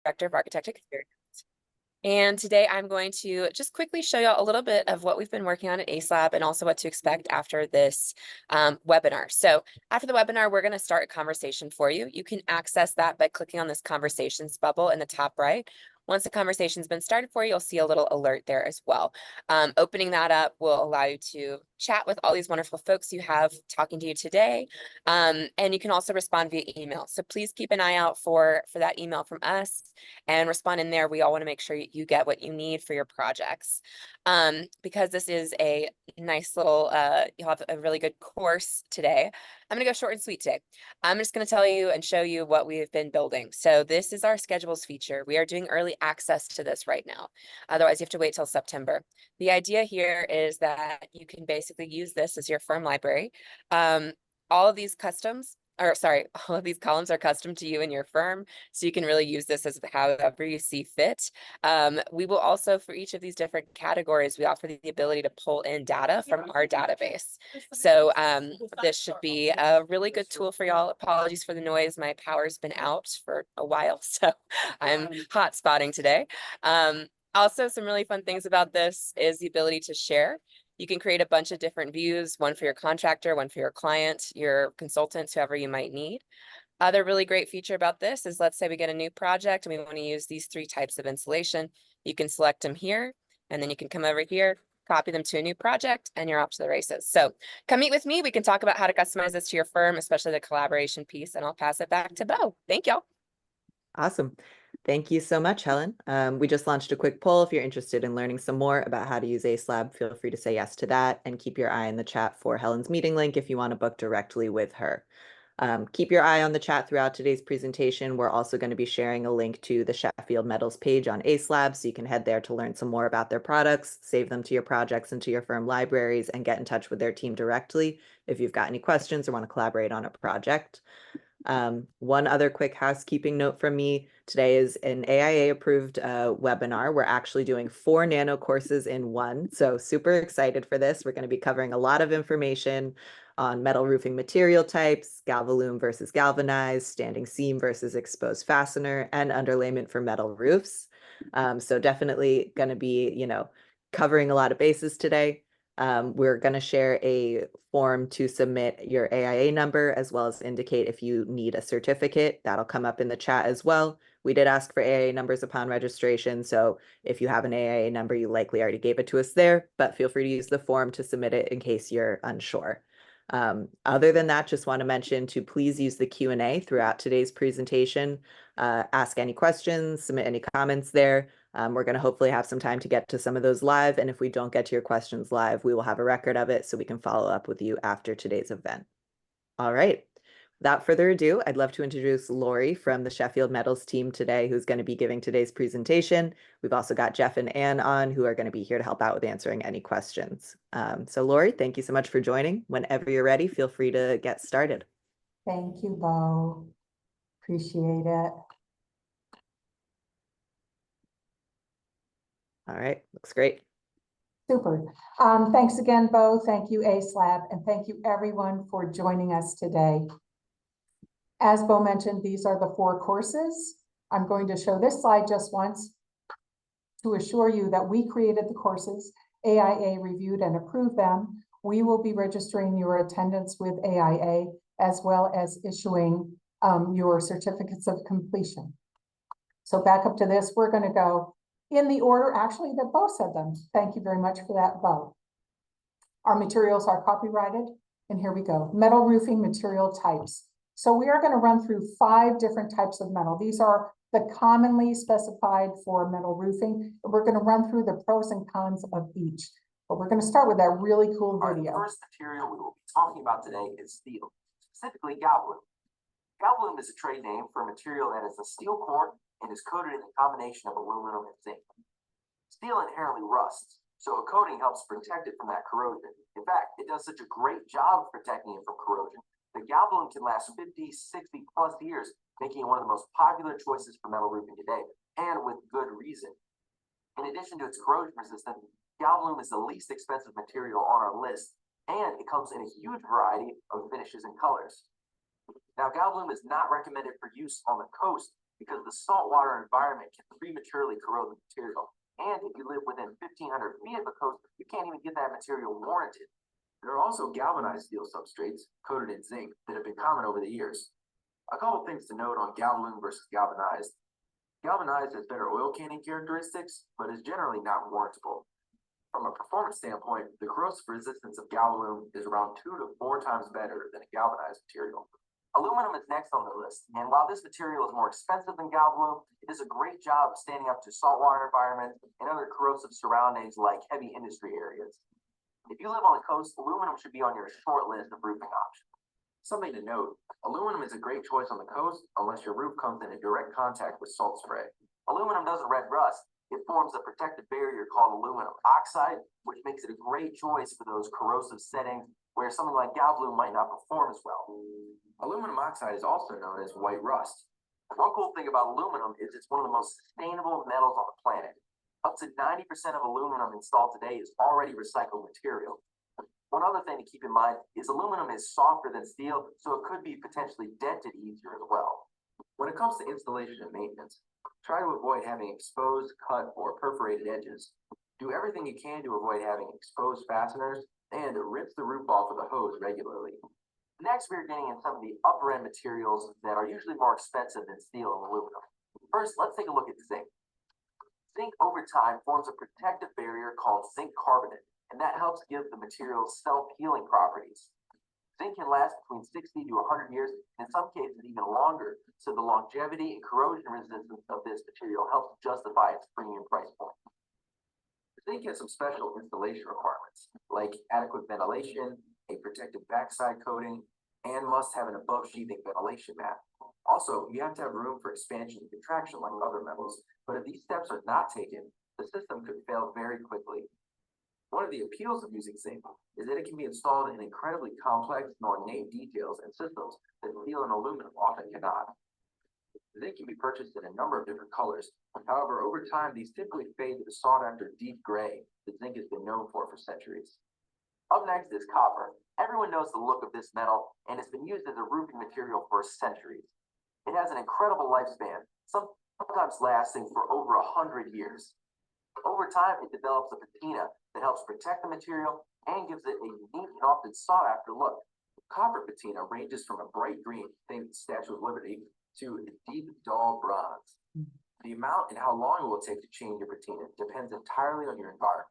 Director of Architect Experience. And today I'm going to just quickly show you a little bit of what we've been working on at Acelab and also what to expect after this webinar. So after the webinar, we're going to start a conversation for you. You can access that by clicking on this conversations bubble in the top right. Once the conversation's been started for you, you'll see a little alert there as well. Opening that up will allow you to chat with all these wonderful folks you have talking to you today. And you can also respond via email. So please keep an eye out for that email from us and respond in there. We all want to make sure you get what you need for your projects. Because this is a nice little, you'll have a really good course today. I'm going to go short and sweet today. I'm just going to tell you and show you what we've been building. So this is our schedules feature. We are doing early access to this right now. Otherwise, you have to wait till September. The idea here is that you can basically use this as your firm library. All of these all of these columns are custom to you and your firm, so you can really use this as however you see fit. We will also, for each of these different categories, we offer the ability to pull in data from our database. So this should be a really good tool for y'all. Apologies for the noise. My power's been out for a while, so I'm hot spotting today. Also, some really fun things about this is the ability to share. You can create a bunch of different views, one for your contractor, one for your client, your consultants, whoever you might need. Other really great feature about this is, let's say we get a new project and we want to use these 3 types of insulation. You can select them here, and then you can come over here, copy them to a new project, and you're off to the races. So come meet with me. We can talk about how to customize this to your firm, especially the collaboration piece, and I'll pass it back to Bo. Thank y'all. Awesome. Thank you so much, Helen. We just launched a quick poll. If you're interested in learning some more about how to use Acelab, feel free to say yes to that, and keep your eye in the chat for Helen's meeting link if you want to book directly with her. Keep your eye on the chat throughout today's presentation. We're also going to be sharing a link to the Sheffield Metals page on Acelab, so you can head there to learn some more about their products, save them to your projects and to your firm libraries, and get in touch with their team directly if you've got any questions or want to collaborate on a project. One other quick housekeeping note from me. Today is an AIA-approved webinar. We're actually doing 4 nano courses in one, so super excited for this. We're going to be covering a lot of information on metal roofing material types, Galvalume versus galvanized, standing seam versus exposed fastener, and underlayment for metal roofs. So definitely going to be, covering a lot of bases today. We're going to share a form to submit your AIA number, as well as indicate if you need a certificate. That'll come up in the chat as well. We did ask for AIA numbers upon registration, so if you have an AIA number, you likely already gave it to us there, but feel free to use the form to submit it in case you're unsure. Other than that, just want to mention to please use the Q&A throughout today's presentation. Ask any questions, submit any comments there. We're going to hopefully have some time to get to some of those live, and if we don't get to your questions live, we will have a record of it so we can follow up with you after today's event. All right. Without further ado, I'd love to introduce Lori from the Sheffield Metals team today, who's going to be giving today's presentation. We've also got Jeff and Ann on, who are going to be here to help out with answering any questions. So Lori, thank you so much for joining. Whenever you're ready, feel free to get started. Thank you, Bo. Appreciate it. All right, looks great. Super. Thanks again, Bo. Thank you, Acelab, and thank you everyone for joining us today. As Bo mentioned, these are the 4 courses. I'm going to show this slide just once to assure you that we created the courses, AIA reviewed and approved them. We will be registering your attendance with AIA, as well as issuing your certificates of completion. So back up to this, we're going to go in the order actually that Bo said them. Thank you very much for that, Bo. Our materials are copyrighted, and here we go. Metal roofing material types. So we are going to run through 5 different types of metal. These are the commonly specified for metal roofing. We're going to run through the pros and cons of each. But we're going to start with that really cool video. Our first material we will be talking about today is steel, specifically Galvalume. Galvalume is a trade name for a material that is a steel core and is coated in a combination of aluminum and zinc. Steel inherently rusts, so a coating helps protect it from that corrosion. In fact, it does such a great job of protecting it from corrosion that Galvalume can last 50, 60 plus years, making it one of the most popular choices for metal roofing today, and with good reason. In addition to its corrosion resistance, Galvalume is the least expensive material on our list, and it comes in a huge variety of finishes and colors. Now, Galvalume is not recommended for use on the coast because the saltwater environment can prematurely corrode the material. And if you live within 1,500 feet of a coast, you can't even get that material warranted. There are also galvanized steel substrates coated in zinc that have been common over the years. A couple things to note on Galvalume versus galvanized. Galvanized has better oil canning characteristics, but is generally not warrantable. From a performance standpoint, the corrosive resistance of Galvalume is around 2 to 4 times better than a galvanized material. Aluminum is next on the list, and while this material is more expensive than Galvalume, it does a great job of standing up to saltwater environments and other corrosive surroundings like heavy industry areas. If you live on the coast, aluminum should be on your short list of roofing options. Something to note, aluminum is a great choice on the coast unless your roof comes in direct contact with salt spray. Aluminum doesn't red rust. It forms a protective barrier called aluminum oxide, which makes it a great choice for those corrosive settings where something like Galvalume might not perform as well. Aluminum oxide is also known as white rust. One cool thing about aluminum is it's one of the most sustainable metals on the planet. Up to 90% of aluminum installed today is already recycled material. One other thing to keep in mind is aluminum is softer than steel, so it could be potentially dented easier as well. When it comes to installation and maintenance, try to avoid having exposed, cut, or perforated edges. Do everything you can to avoid having exposed fasteners, and rinse the roof off with a hose regularly. Next, we're getting in some of the upper end materials that are usually more expensive than steel and aluminum. First, let's take a look at zinc. Zinc over time forms a protective barrier called zinc carbonate, and that helps give the material self-healing properties. Zinc can last between 60 to 100 years, in some cases even longer, so the longevity and corrosion resistance of this material helps justify its premium price point. Zinc has some special installation requirements, like adequate ventilation, a protective backside coating, and must have an above-sheathing ventilation mat. Also, you have to have room for expansion and contraction like other metals, but if these steps are not taken, the system could fail very quickly. One of the appeals of using zinc is that it can be installed in incredibly complex and ornate details and systems that steel and aluminum often cannot. Zinc can be purchased in a number of different colors. However, over time, these typically fade to the sought-after deep gray that zinc has been known for centuries. Up next is copper. Everyone knows the look of this metal, and it's been used as a roofing material for centuries. It has an incredible lifespan, sometimes lasting for over 100 years. Over time, it develops a patina that helps protect the material and gives it a unique and often sought-after look. Copper patina ranges from a bright green, think Statue of Liberty, to a deep, dull bronze. The amount and how long it will take to change your patina depends entirely on your environment.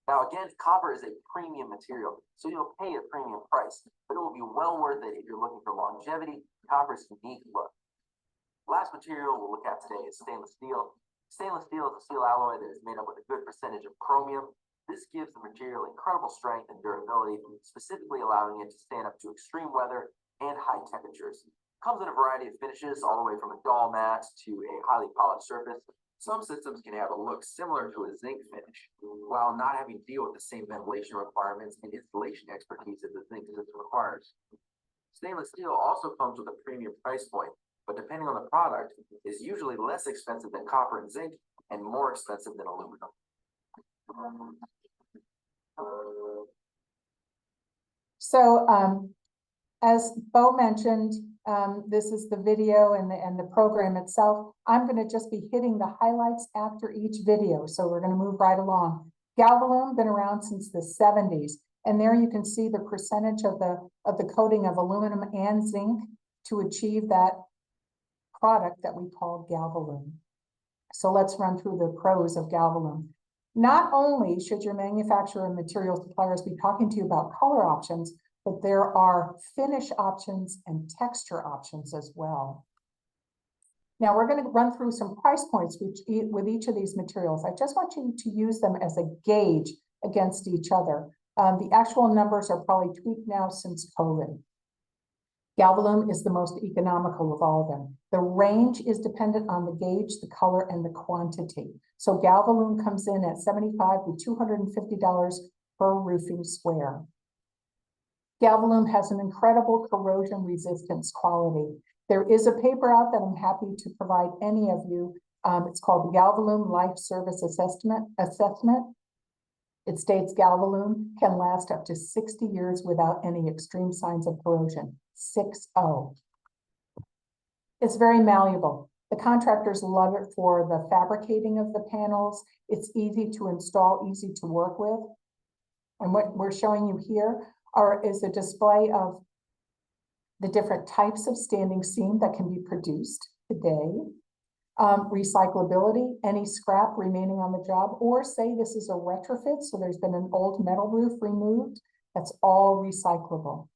Now, again, copper is a premium material, so you'll pay a premium price, but it will be well worth it if you're looking for longevity, copper's unique look. Last material we'll look at today is stainless steel. Stainless steel is a steel alloy that is made up with a good percentage of chromium. This gives the material incredible strength and durability, specifically allowing it to stand up to extreme weather and high temperatures. It comes in a variety of finishes, all the way from a dull matte to a highly polished surface. Some systems can have a look similar to a zinc finish, while not having to deal with the same ventilation requirements and installation expertise that the zinc system requires. Stainless steel also comes with a premium price point, but depending on the product, is usually less expensive than copper and zinc and more expensive than aluminum. So as Bo mentioned, this is the video and the program itself. I'm going to just be hitting the highlights after each video. So we're going to move right along. Galvalume been around since the 70s. And there you can see the percentage of the coating of aluminum and zinc to achieve that product that we call Galvalume. So let's run through the pros of Galvalume. Not only should your manufacturer and material suppliers be talking to you about color options, but there are finish options and texture options as well. Now we're going to run through some price points with each of these materials. I just want you to use them as a gauge against each other. The actual numbers are probably tweaked now since COVID. Galvalume is the most economical of all of them. The range is dependent on the gauge, the color, and the quantity. So Galvalume comes in at $75 to $250 per roofing square. Galvalume has an incredible corrosion resistance quality. There is a paper out that I'm happy to provide any of you. It's called the Galvalume Life Service Assessment. It states Galvalume can last up to 60 years without any extreme signs of corrosion. 60. It's very malleable. The contractors love it for the fabricating of the panels. It's easy to install, easy to work with. And what we're showing you here is a display of the different types of standing seam that can be produced today. Recyclability, any scrap remaining on the job, or say this is a retrofit, so there's been an old metal roof removed, that's all recyclable.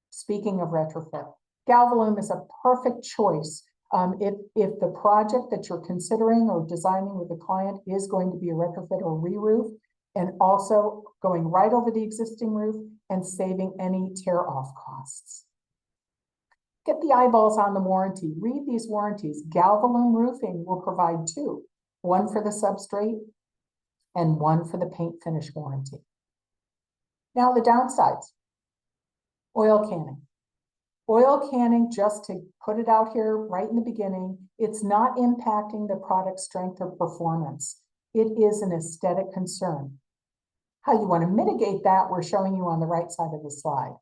Speaking of retrofit, Galvalume is a perfect choice. If the project that you're considering or designing with the client is going to be a retrofit or re-roof, and also going right over the existing roof and saving any tear-off costs. Get the eyeballs on the warranty. Read these warranties. Galvalume Roofing will provide two, one for the substrate and one for the paint finish warranty. Now the downsides. Oil canning. Oil canning, just to put it out here right in the beginning, it's not impacting the product strength or performance. It is an aesthetic concern. How you want to mitigate that, we're showing you on the right side of the slide.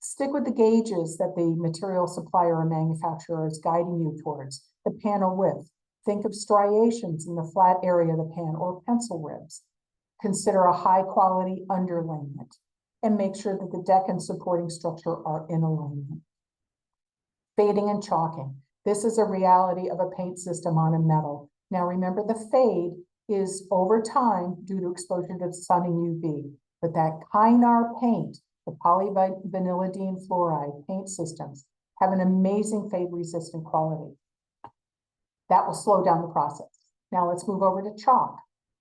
Stick with the gauges that the material supplier or manufacturer is guiding you towards. The panel width. Think of striations in the flat area of the pan or pencil ribs. Consider a high quality underlayment and make sure that the deck and supporting structure are in alignment. Fading and chalking. This is a reality of a paint system on a metal. Now remember, the fade is over time due to exposure to sun and UV, but that Kynar paint, the polyvinylidene fluoride paint systems, have an amazing fade resistant quality. That will slow down the process. Now let's move over to chalk.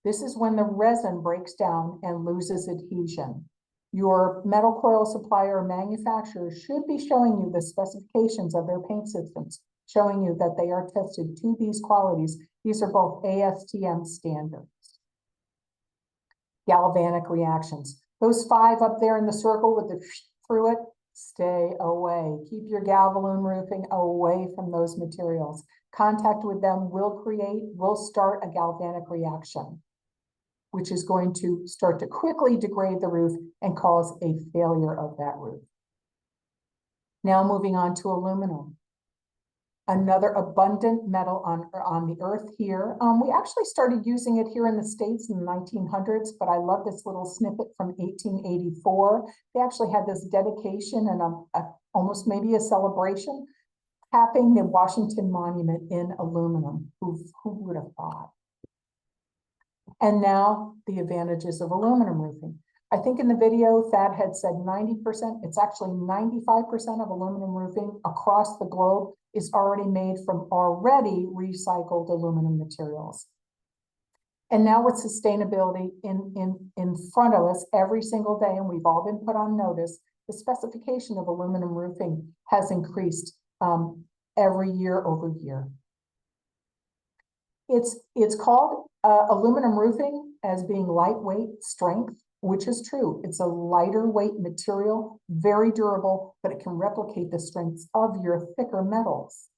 This is when the resin breaks down and loses adhesion. Your metal coil supplier or manufacturer should be showing you the specifications of their paint systems, showing you that they are tested to these qualities. These are both ASTM standards. Galvanic reactions. Those 5 up there in the circle with the through it, stay away. Keep your Galvalume roofing away from those materials. Contact with them will start a galvanic reaction, which is going to start to quickly degrade the roof and cause a failure of that roof. Now moving on to aluminum. Another abundant metal on the earth here. We actually started using it here in the States in the 1900s, but I love this little snippet from 1884. They actually had this dedication and almost maybe a celebration, capping the Washington Monument in aluminum. Who would have thought? And now the advantages of aluminum roofing. I think in the video, Thad had said 90%, it's actually 95% of aluminum roofing across the globe is already made from already recycled aluminum materials. And now with sustainability in front of us every single day, and we've all been put on notice, the specification of aluminum roofing has increased every year over year. It's called aluminum roofing as being lightweight strength, which is true. It's a lighter weight material, very durable, but it can replicate the strengths of your thicker metals.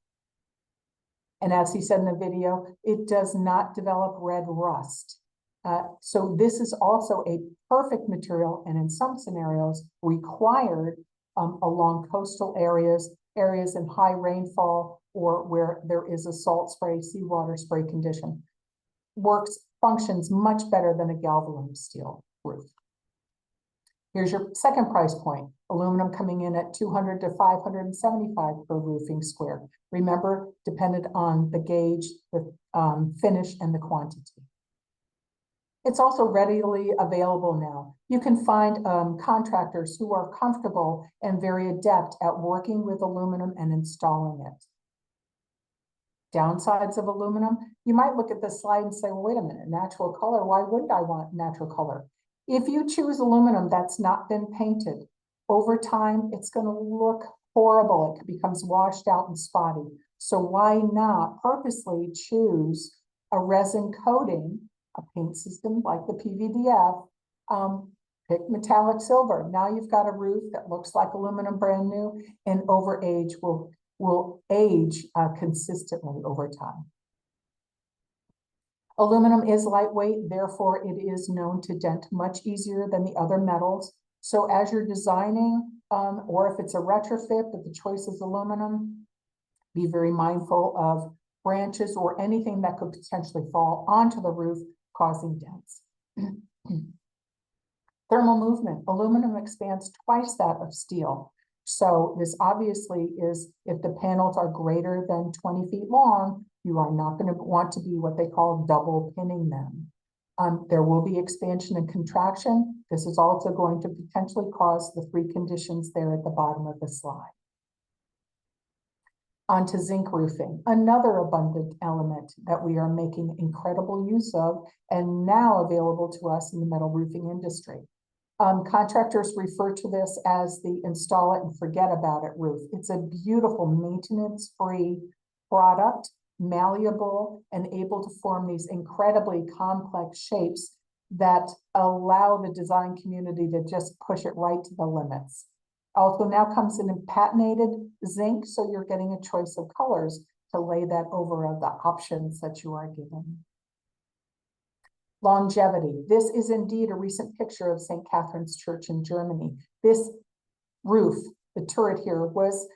And as he said in the video, it does not develop red rust. So this is also a perfect material, and in some scenarios required along coastal areas in high rainfall or where there is a salt spray, seawater spray condition. Functions much better than a Galvalume steel roof. Here's your second price point. Aluminum coming in at $200 to $575 per roofing square. Remember, dependent on the gauge, the finish, and the quantity. It's also readily available now. You can find contractors who are comfortable and very adept at working with aluminum and installing it. Downsides of aluminum, you might look at this slide and say, well, wait a minute, natural color, why wouldn't I want natural color? If you choose aluminum that's not been painted, over time, it's going to look horrible. It becomes washed out and spotty. So why not purposely choose a resin coating, a paint system like the PVDF, pick metallic silver. Now you've got a roof that looks like aluminum brand new, and over age will age consistently over time. Aluminum is lightweight, therefore it is known to dent much easier than the other metals. So as you're designing, or if it's a retrofit, but the choice is aluminum, Be very mindful of branches or anything that could potentially fall onto the roof, causing dents. Thermal movement. Aluminum expands twice that of steel. So this obviously is, if the panels are greater than 20 feet long, you are not going to want to be what they call double pinning them. There will be expansion and contraction. This is also going to potentially cause the three conditions there at the bottom of the slide. Onto zinc roofing, another abundant element that we are making incredible use of and now available to us in the metal roofing industry. Contractors refer to this as the install it and forget about it roof. It's a beautiful maintenance-free product, malleable, and able to form these incredibly complex shapes that allow the design community to just push it right to the limits. Also now comes in patented zinc, so you're getting a choice of colors to lay that over the options that you are given. Longevity. This is indeed a recent picture of St. Catherine's Church in Germany. This roof, the turret here, was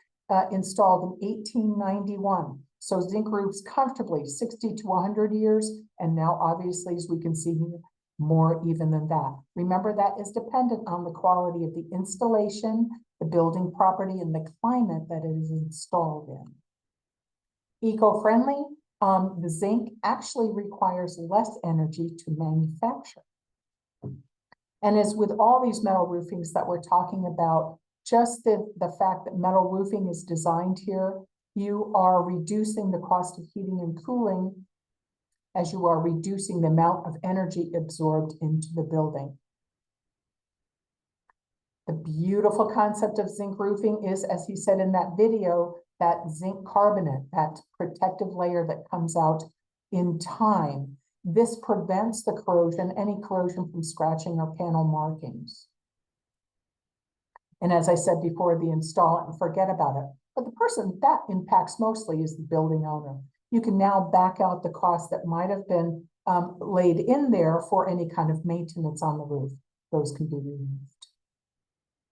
installed in 1891. So zinc roofs comfortably 60 to 100 years. And now obviously, as we can see here, more even than that. Remember, that is dependent on the quality of the installation, the building property, and the climate that it is installed in. Eco-friendly. The zinc actually requires less energy to manufacture. And as with all these metal roofings that we're talking about, just the fact that metal roofing is designed here, you are reducing the cost of heating and cooling as you are reducing the amount of energy absorbed into the building. The beautiful concept of zinc roofing is, as he said in that video, that zinc carbonate, that protective layer that comes out in time. This prevents the corrosion, any corrosion from scratching or panel markings. And as I said before, the install it and forget about it. But the person that impacts mostly is the building owner. You can now back out the cost that might have been laid in there for any kind of maintenance on the roof. Those can be removed.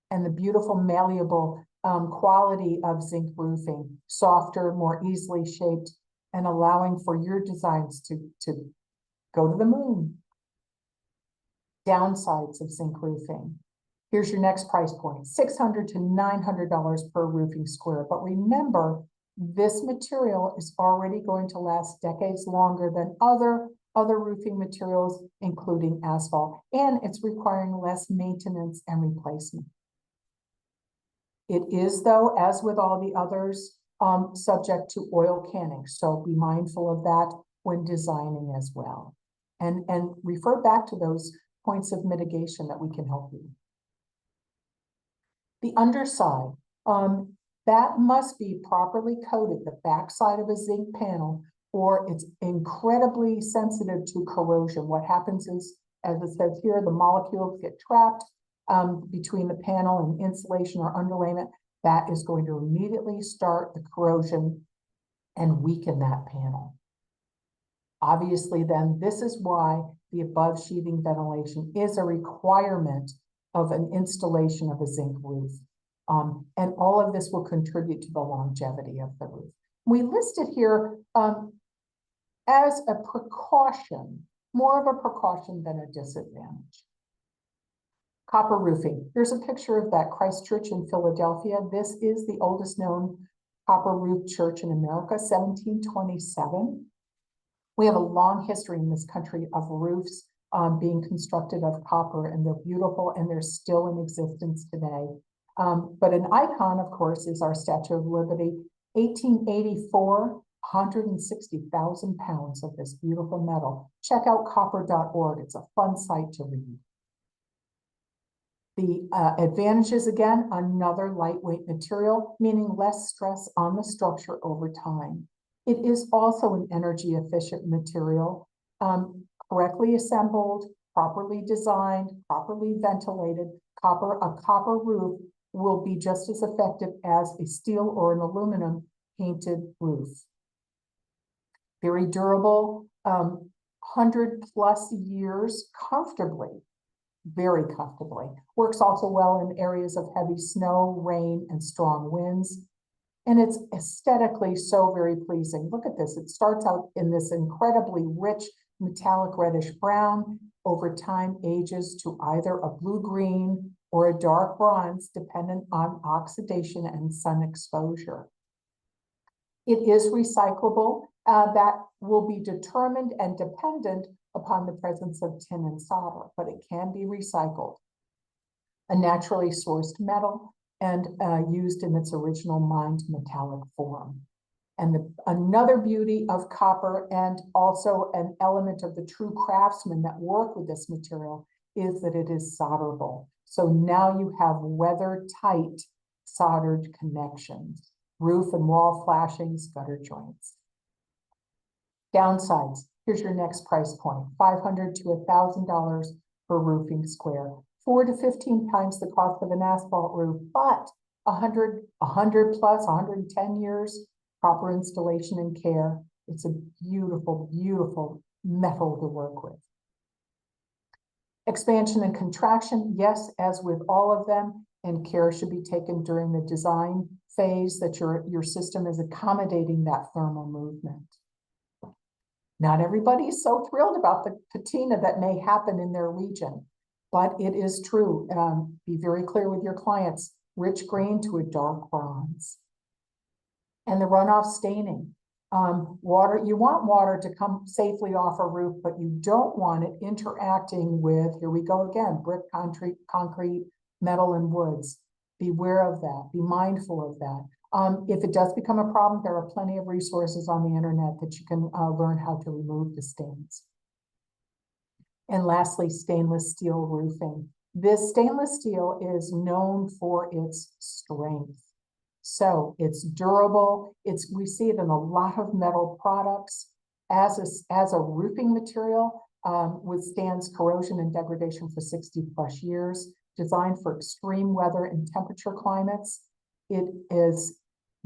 And the beautiful malleable quality of zinc roofing, softer, more easily shaped, and allowing for your designs to go to the moon. Downsides of zinc roofing. Here's your next price point, $600 to $900 per roofing square. But remember, this material is already going to last decades longer than other roofing materials, including asphalt, and it's requiring less maintenance and replacement. It is, though, as with all the others, subject to oil canning. So be mindful of that when designing as well. And refer back to those points of mitigation that we can help you. The underside, that must be properly coated, the backside of a zinc panel, or it's incredibly sensitive to corrosion. What happens is, as it says here, the molecules get trapped between the panel and insulation or underlayment. That is going to immediately start the corrosion and weaken that panel. Obviously, then, this is why the above sheathing ventilation is a requirement of an installation of a zinc roof. And all of this will contribute to the longevity of the roof. We listed here as a precaution, more of a precaution than a disadvantage. Copper roofing. Here's a picture of that Christ Church in Philadelphia. This is the oldest known copper roof church in America, 1727. We have a long history in this country of roofs being constructed of copper, and they're beautiful and they're still in existence today. But an icon, of course, is our Statue of Liberty, 1884, 160,000 pounds of this beautiful metal. Check out copper.org. It's a fun site to read. The advantages, again, another lightweight material, meaning less stress on the structure over time. It is also an energy efficient material, correctly assembled, properly designed, properly ventilated. A copper roof will be just as effective as a steel or an aluminum painted roof. Very durable, 100+ years comfortably, very comfortably. Works also well in areas of heavy snow, rain, and strong winds. And it's aesthetically so very pleasing. Look at this. It starts out in this incredibly rich metallic reddish brown, over time ages to either a blue-green or a dark bronze, dependent on oxidation and sun exposure. It is recyclable. That will be determined and dependent upon the presence of tin and solder, but it can be recycled. A naturally sourced metal and used in its original mined metallic form. And another beauty of copper, and also an element of the true craftsmen that work with this material, is that it is solderable. So now you have weather-tight soldered connections, roof and wall flashings, gutter joints. Downsides, here's your next price point, $500 to $1,000 per roofing square, 4 to 15 times the cost of an asphalt roof, but 100 plus, 110 years, proper installation and care. It's a beautiful, beautiful metal to work with. Expansion and contraction, yes, as with all of them, and care should be taken during the design phase that your system is accommodating that thermal movement. Not everybody is so thrilled about the patina that may happen in their region, but it is true. Be very clear with your clients, rich green to a dark bronze. And the runoff staining. Water, you want water to come safely off a roof, but you don't want it interacting with, here we go again, brick, concrete, metal, and woods. Beware of that. Be mindful of that. If it does become a problem, there are plenty of resources on the internet that you can learn how to remove the stains. And lastly, stainless steel roofing. This stainless steel is known for its strength. So it's durable. We see it in a lot of metal products. As a roofing material, withstands corrosion and degradation for 60 plus years, designed for extreme weather and temperature climates. It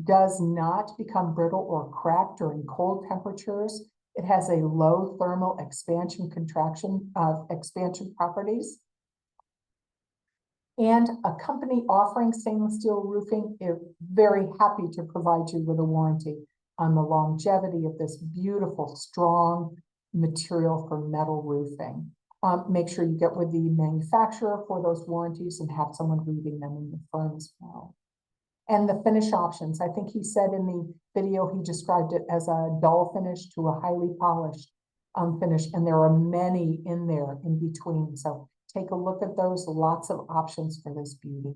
does not become brittle or crack during cold temperatures. It has a low thermal expansion properties. And a company offering stainless steel roofing is very happy to provide you with a warranty on the longevity of this beautiful, strong material for metal roofing. Make sure you get with the manufacturer for those warranties and have someone reading them in the firm as well. And the finish options, I think he said in the video, he described it as a dull finish to a highly polished finish. And there are many in there in between. So take a look at those, lots of options for this beauty.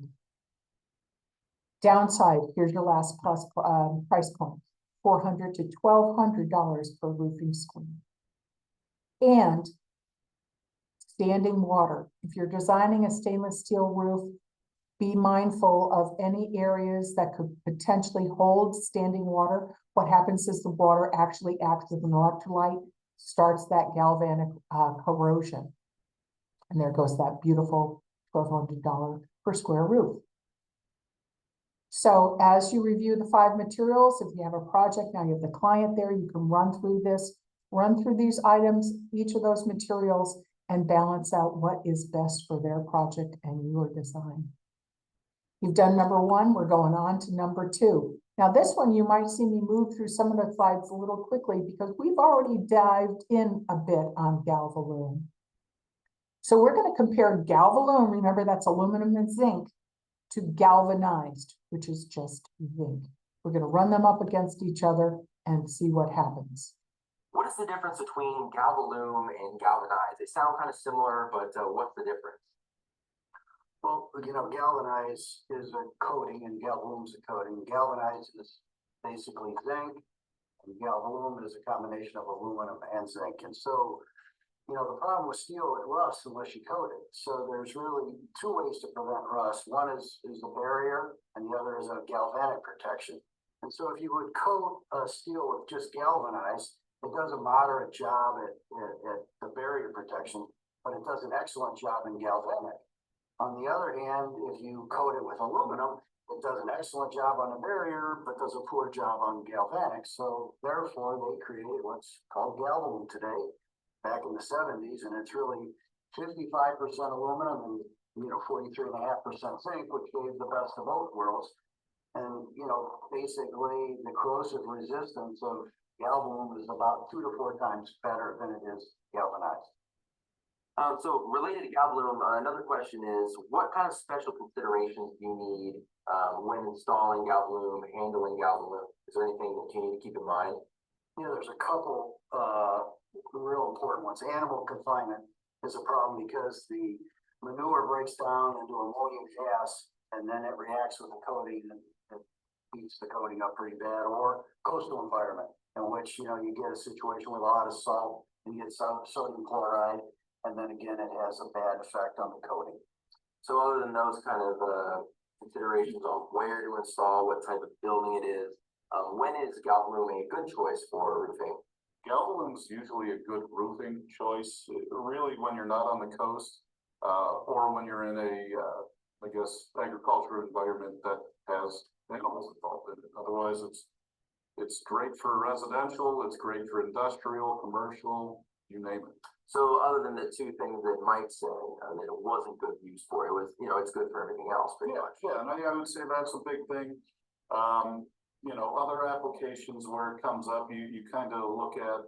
Downside, here's your last price point, $400 to $1,200 per roofing square. And standing water. If you're designing a stainless steel roof, be mindful of any areas that could potentially hold standing water. What happens is the water actually acts as an electrolyte, starts that galvanic corrosion. And there goes that beautiful $1,200 per square roof. So as you review the 5 materials, if you have a project, now you have the client there, you can run through these items, each of those materials, and balance out what is best for their project and your design. You've done number 1, we're going on to number 2. Now this one, you might see me move through some of the slides a little quickly because we've already dived in a bit on Galvalume. So we're going to compare Galvalume, remember that's aluminum and zinc, to Galvanized, which is just zinc. We're going to run them up against each other and see what happens. What is the difference between Galvalume and Galvanized? They sound kind of similar, but what's the difference? Well, galvanized is a coating and Galvalume is a coating. Galvanized is basically zinc, and Galvalume is a combination of aluminum and zinc. And so, the problem with steel, it rusts unless you coat it. So there's really 2 ways to prevent rust. One is a barrier, and the other is a galvanic protection. And so if you would coat steel with just galvanized, it does a moderate job at the barrier protection, but it does an excellent job in galvanic. On the other hand, if you coat it with aluminum, it does an excellent job on the barrier, but does a poor job on galvanic. So therefore, they created what's called Galvalume today, back in the 70s, and it's really 55% aluminum and 43.5% zinc, which gave the best of both worlds. And, you know, basically the corrosive resistance of Galvalume is about 2 to 4 times better than it is galvanized. So related to Galvalume, another question is, what kind of special considerations do you need when installing Galvalume, handling Galvalume? Is there anything that you need to keep in mind? You know, there's a couple real important ones. Animal confinement is a problem because the manure breaks down into ammonia gas and then it reacts with the coating and it heats the coating up pretty bad. Or coastal environment, in which, you know, you get a situation with a lot of salt and you get some sodium chloride, and then again it has a bad effect on the coating. So other than those kind of considerations on where to install, what type of building it is, when is Galvalume a good choice for roofing? Galvalume's usually a good roofing choice, really when you're not on the coast, or when you're in a, I guess, agricultural environment that has animals involved in it. Otherwise, it's great for residential, it's great for industrial, commercial, you name it. So other than the two things that Mike said, that it wasn't good use for, it was, you know, it's good for everything else pretty much. Yeah, and I would say that's a big thing. You know, other applications where it comes up, you kind of look at,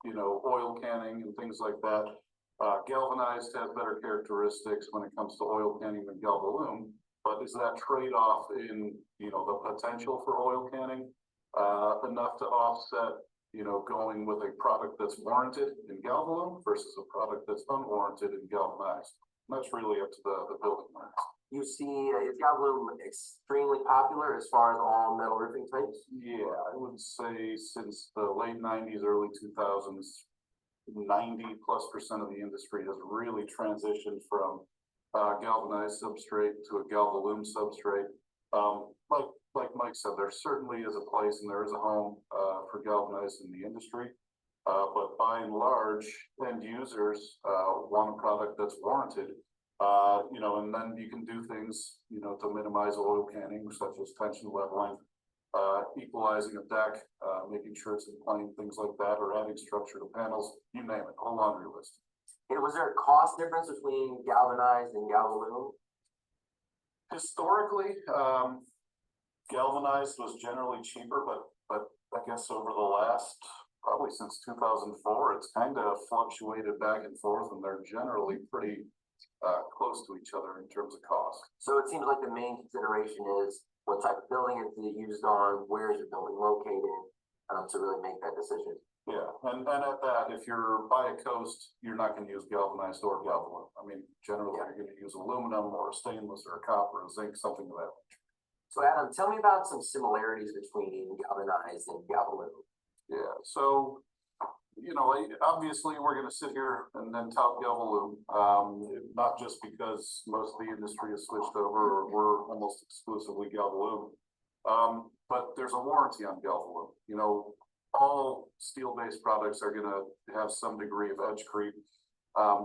you know, oil canning and things like that. Galvanized has better characteristics when it comes to oil canning than Galvalume, but is that trade-off in, you know, the potential for oil canning enough to offset, you know, going with a product that's warranted in Galvalume versus a product that's unwarranted in Galvanized? And that's really up to the building regs. You see, is Galvalume extremely popular as far as all metal roofing types? Yeah, I would say since the late 90s, early 2000s, 90+% of the industry has really transitioned from galvanized substrate to a Galvalume substrate. Like Mike said, there certainly is a place and there is a home for galvanized in the industry. But by and large, end users want a product that's warranted. You know, and then you can do things, you know, to minimize oil canning, such as tension leveling, equalizing a deck, making sure it's in plane, things like that, or adding structure to panels, you name it, whole laundry list. And was there a cost difference between galvanized and Galvalume? Historically, galvanized was generally cheaper, but I guess over the last, probably since 2004, it's kind of fluctuated back and forth, and they're generally pretty close to each other in terms of cost. So it seems like the main consideration is what type of building it's used on, where is your building located, to really make that decision. Yeah, and at that, if you're by a coast, you're not going to use galvanized or Galvalume. I mean, generally you're going to use aluminum or stainless or copper or zinc, something of that nature. So Adam, tell me about some similarities between galvanized and Galvalume. Yeah, so, you know, obviously we're going to sit here and then tout Galvalume, not just because most of the industry has switched over or we're almost exclusively Galvalume, but there's a warranty on Galvalume. You know, all steel-based products are going to have some degree of edge creep.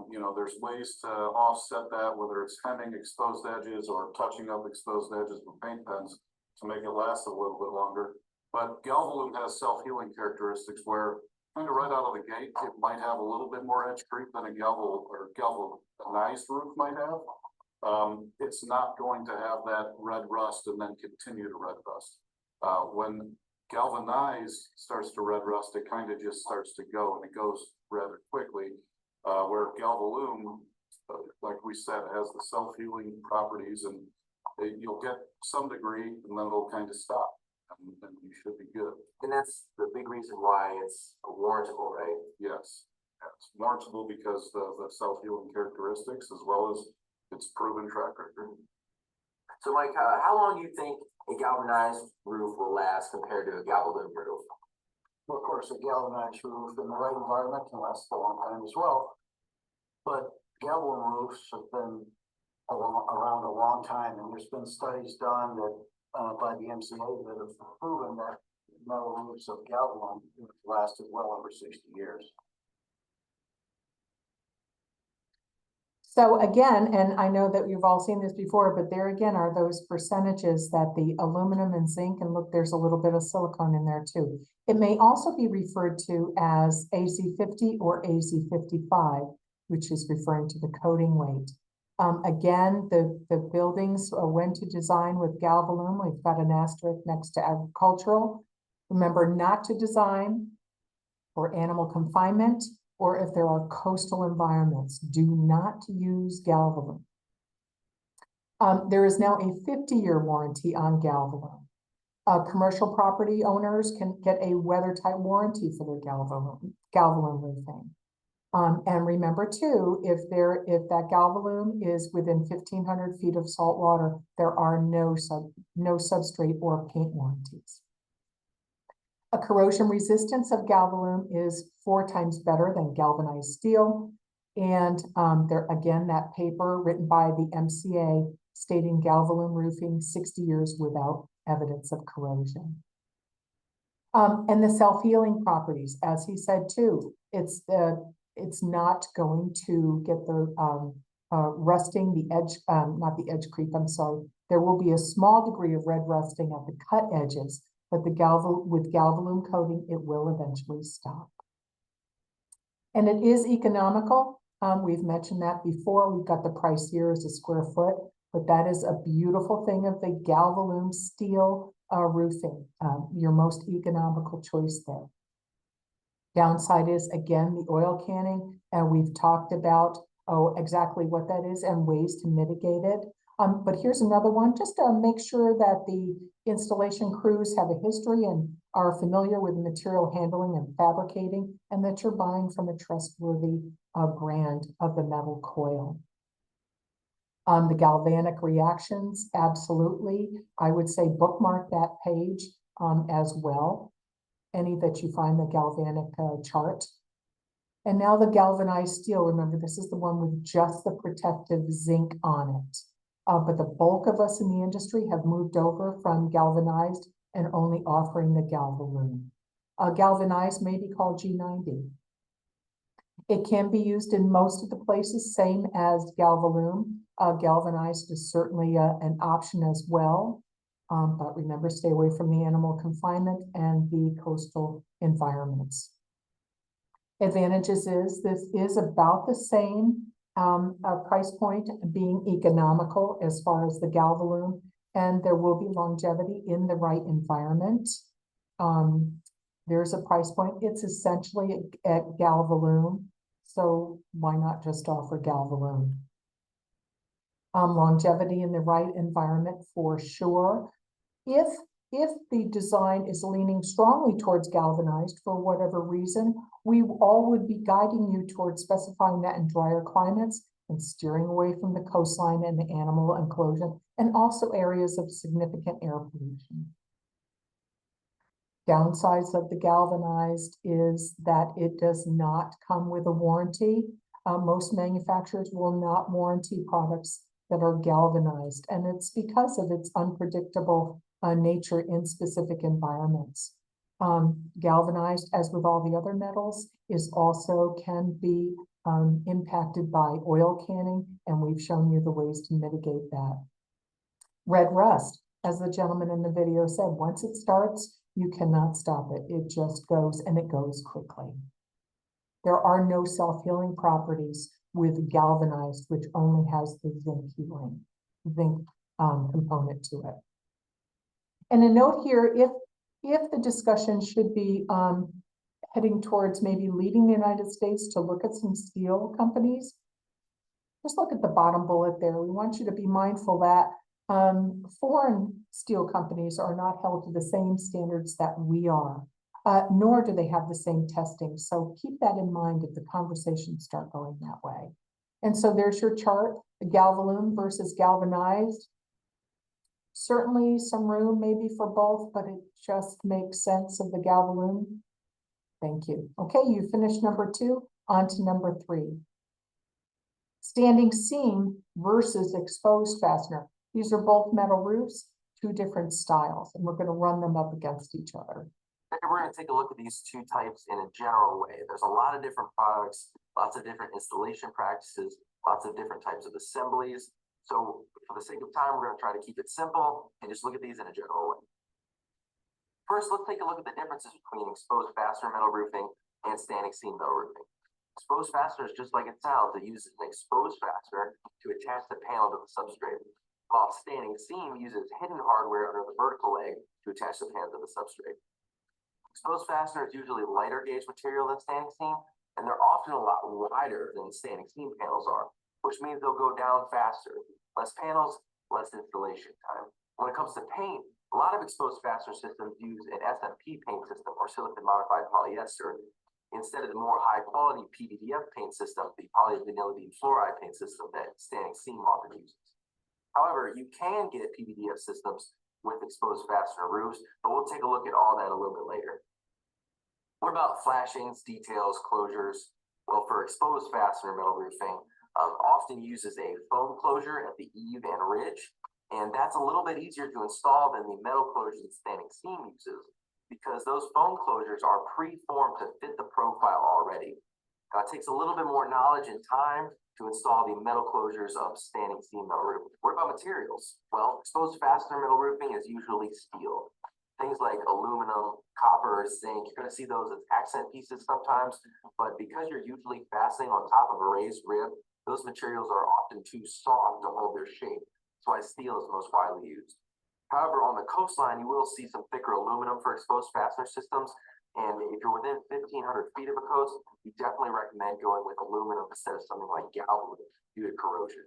You know, there's ways to offset that, whether it's hemming exposed edges or touching up exposed edges with paint pens to make it last a little bit longer. But Galvalume has self-healing characteristics where kind of right out of the gate, it might have a little bit more edge creep than a galvanized roof might have. It's not going to have that red rust and then continue to red rust. When galvanized starts to red rust, it kind of just starts to go, and it goes rather quickly. Where Galvalume, like we said, has the self-healing properties, and you'll get some degree, and then it'll kind of stop, and you should be good. And that's the big reason why it's warrantable, right? Yes, it's warrantable because the self-healing characteristics, as well as its proven track record. So Mike, how long do you think a galvanized roof will last compared to a Galvalume roof? Well, of course, a galvanized roof in the right environment can last a long time as well. But Galvalume roofs have been around a long time, and there's been studies done that by the MCA that have proven that metal roofs of Galvalume have lasted well over 60 years. So again, and I know that you've all seen this before, but there again are those percentages that the aluminum and zinc, and look, there's a little bit of silicone in there too. It may also be referred to as AZ50 or AZ55, which is referring to the coating weight. Again, the buildings when to design with Galvalume, we've got an asterisk next to agricultural. Remember not to design for animal confinement or if there are coastal environments. Do not use Galvalume. There is now a 50-year warranty on Galvalume. Commercial property owners can get a weather-tight warranty for their Galvalume roofing. And remember too, if that Galvalume is within 1,500 feet of salt water, there are no substrate or paint warranties. A corrosion resistance of Galvalume is 4 times better than galvanized steel. And there again, that paper written by the MCA stating Galvalume roofing 60 years without evidence of corrosion. And the self-healing properties, as he said too, it's not going to get the rusting, the edge, not the edge creep, I'm sorry. There will be a small degree of red rusting at the cut edges, but with Galvalume coating, it will eventually stop. And it is economical. We've mentioned that before. We've got the price here as a square foot, but that is a beautiful thing of the Galvalume steel roofing, your most economical choice there. Downside is, again, the oil canning, and we've talked about exactly what that is and ways to mitigate it. But here's another one, just to make sure that the installation crews have a history and are familiar with material handling and fabricating, and that you're buying from a trustworthy brand of the metal coil. The galvanic reactions, absolutely. I would say bookmark that page as well. Any that you find the galvanic chart. And now the galvanized steel, remember this is the one with just the protective zinc on it. But the bulk of us in the industry have moved over from galvanized and only offering the Galvalume. Galvanized may be called G90. It can be used in most of the places, same as Galvalume. Galvanized is certainly an option as well. But remember, stay away from the animal confinement and the coastal environments. Advantages is this is about the same price point, being economical as far as the Galvalume, and there will be longevity in the right environment. There's a price point. It's essentially at Galvalume, so why not just offer Galvalume? Longevity in the right environment for sure. If the design is leaning strongly towards galvanized for whatever reason, we all would be guiding you towards specifying that in drier climates and steering away from the coastline and the animal enclosure, and also areas of significant air pollution. Downsides of the galvanized is that it does not come with a warranty. Most manufacturers will not warranty products that are galvanized, and it's because of its unpredictable nature in specific environments. Galvanized, as with all the other metals, is also can be impacted by oil canning, and we've shown you the ways to mitigate that. Red rust, as the gentleman in the video said, once it starts, you cannot stop it. It just goes, and it goes quickly. There are no self-healing properties with galvanized, which only has the zinc component to it. And a note here, if the discussion should be heading towards maybe leading the United States to look at some steel companies, just look at the bottom bullet there. We want you to be mindful that foreign steel companies are not held to the same standards that we are, nor do they have the same testing. So keep that in mind if the conversations start going that way. And so there's your chart, the Galvalume versus galvanized. Certainly some room maybe for both, but it just makes sense of the Galvalume. Thank you. Okay, you finished number 2, on to number 3. Standing seam versus exposed fastener. These are both metal roofs, 2 different styles, and we're going to run them up against each other. We're going to take a look at these 2 types in a general way. There's a lot of different products, lots of different installation practices, lots of different types of assemblies. So for the sake of time, we're going to try to keep it simple and just look at these in a general way. First, let's take a look at the differences between exposed fastener metal roofing and standing seam metal roofing. Exposed fastener is just like it sounds. It uses an exposed fastener to attach the panel to the substrate, while standing seam uses hidden hardware under the vertical leg to attach the panel to the substrate. Exposed fastener is usually lighter gauge material than standing seam, and they're often a lot wider than standing seam panels are, which means they'll go down faster. Less panels, less installation time. When it comes to paint, a lot of exposed fastener systems use an SMP paint system or silicon modified polyester instead of the more high quality PVDF paint system, the polyvinylidene fluoride paint system that standing seam often uses. However, you can get PVDF systems with exposed fastener roofs, but we'll take a look at all that a little bit later. What about flashings, details, closures? Well, for exposed fastener metal roofing, often uses a foam closure at the eave and ridge, and that's a little bit easier to install than the metal closures that standing seam uses, because those foam closures are pre-formed to fit the profile already. It takes a little bit more knowledge and time to install the metal closures of standing seam metal roofing. What about materials? Well, exposed fastener metal roofing is usually steel. Things like aluminum, copper, zinc, you're going to see those as accent pieces sometimes, but because you're usually fastening on top of a raised rib, those materials are often too soft to hold their shape. That's why steel is most widely used. However, on the coastline, you will see some thicker aluminum for exposed fastener systems. And if you're within 1,500 feet of a coast, we definitely recommend going with aluminum instead of something like Galvalume due to corrosion.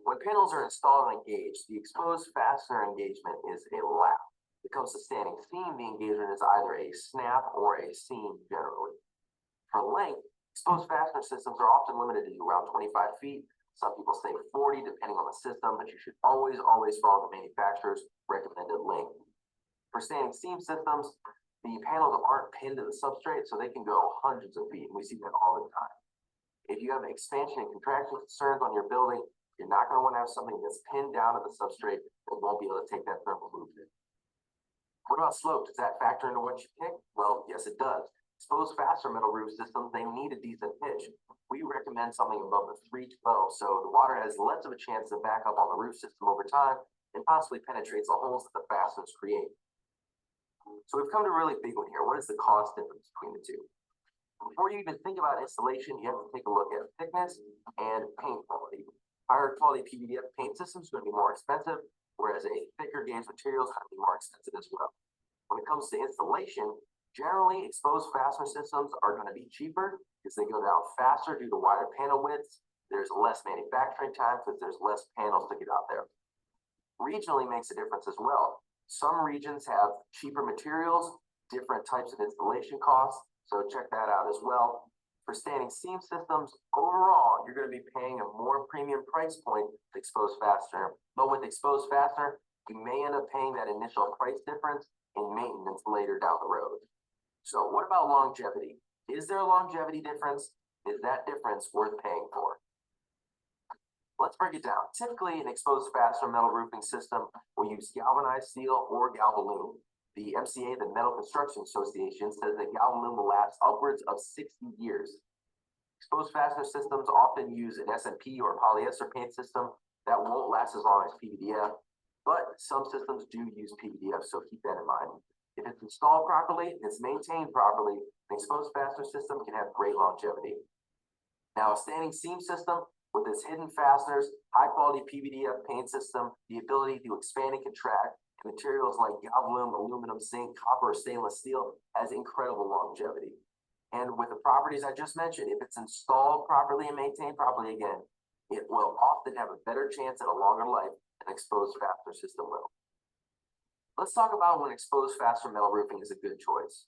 When panels are installed and engaged, the exposed fastener engagement is a lap. When it comes to standing seam, the engagement is either a snap or a seam generally. For length, exposed fastener systems are often limited to around 25 feet. Some people say 40, depending on the system, but you should always follow the manufacturer's recommended length. For standing seam systems, the panels aren't pinned to the substrate, so they can go hundreds of feet, and we see that all the time. If you have expansion and contraction concerns on your building, you're not going to want to have something that's pinned down to the substrate that won't be able to take that thermal movement. What about slope? Does that factor into what you pick? Well, yes, it does. Exposed fastener metal roof systems, they need a decent pitch. We recommend something above the 312, so the water has less of a chance to back up on the roof system over time and possibly penetrates the holes that the fasteners create. So we've come to a really big one here. What is the cost difference between the two? Before you even think about installation, you have to take a look at thickness and paint quality. Higher quality PVDF paint systems are going to be more expensive, whereas a thicker gauge material is going to be more expensive as well. When it comes to installation, generally, exposed fastener systems are going to be cheaper because they go down faster due to wider panel widths. There's less manufacturing time because there's less panels to get out there. Regionally makes a difference as well. Some regions have cheaper materials, different types of installation costs, so check that out as well. For standing seam systems, overall, you're going to be paying a more premium price point with exposed fastener. But with exposed fastener, you may end up paying that initial price difference in maintenance later down the road. So what about longevity? Is there a longevity difference? Is that difference worth paying for? Let's break it down. Typically, an exposed fastener metal roofing system will use galvanized steel or Galvalume. The MCA, the Metal Construction Association, says that Galvalume will last upwards of 60 years. Exposed fastener systems often use an SMP or polyester paint system that won't last as long as PVDF, but some systems do use PVDF, so keep that in mind. If it's installed properly and it's maintained properly, an exposed fastener system can have great longevity. Now, a standing seam system with its hidden fasteners, high quality PVDF paint system, the ability to expand and contract, and materials like Galvalume, aluminum, zinc, copper, stainless steel has incredible longevity. And with the properties I just mentioned, if it's installed properly and maintained properly again, it will often have a better chance at a longer life than an exposed fastener system will. Let's talk about when exposed fastener metal roofing is a good choice.